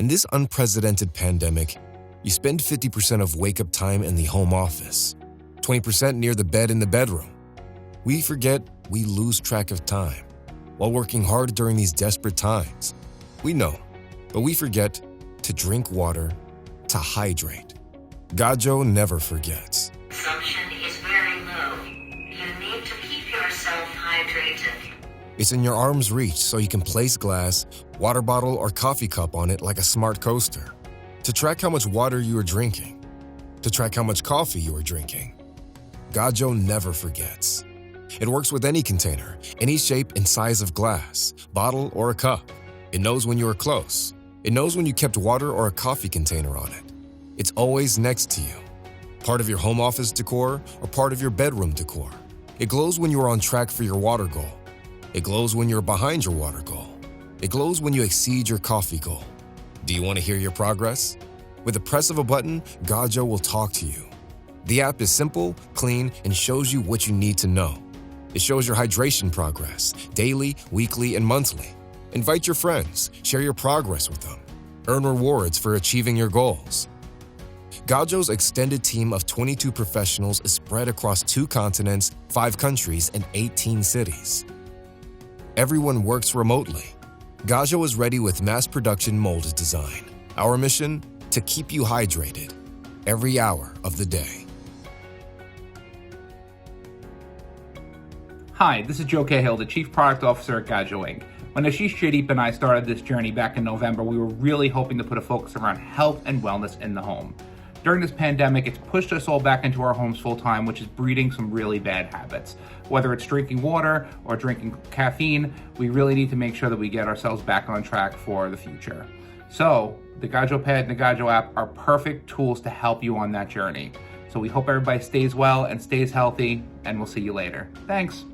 In this unprecedented pandemic, you spend 50% of wake-up time in the home office, 20% near the bed in the bedroom. We forget we lose track of time while working hard during these desperate times. We know, but we forget to drink water, to hydrate. Gajo never forgets. Consumption is very low. You need to keep yourself hydrated. It's in your arm's reach so you can place glass, water bottle, or coffee cup on it like a smart coaster. To track how much water you are drinking. To track how much coffee you are drinking. Gajo never forgets. It works with any container, any shape and size of glass, bottle, or a cup. It knows when you are close. It knows when you kept water or a coffee container on it. It's always next to you. Part of your home office decor or part of your bedroom decor. It glows when you are on track for your water goal. It glows when you're behind your water goal. It glows when you exceed your coffee goal. Do you want to hear your progress? With the press of a button, Gajo will talk to you. The app is simple, clean, and shows you what you need to know. It shows your hydration progress, daily, weekly, and monthly. Invite your friends, share your progress with them. Earn rewards for achieving your goals. Gajo's extended team of 22 professionals is spread across 2 continents, 5 countries, and 18 cities. Everyone works remotely. Gajo is ready with mass production molded design. Our mission? To keep you hydrated every hour of the day. Hi, this is Joe Cahill, the Chief Product Officer at Gajo Inc. When Ashish Jaideep and I started this journey back in November, we were really hoping to put a focus around health and wellness in the home. During this pandemic, it's pushed us all back into our homes full time, which is breeding some really bad habits. Whether it's drinking water or drinking caffeine, we really need to make sure that we get ourselves back on track for the future. So, the Gajo Pad and the Gajo app are perfect tools to help you on that journey. So we hope everybody stays well and stays healthy, and we'll see you later. Thanks.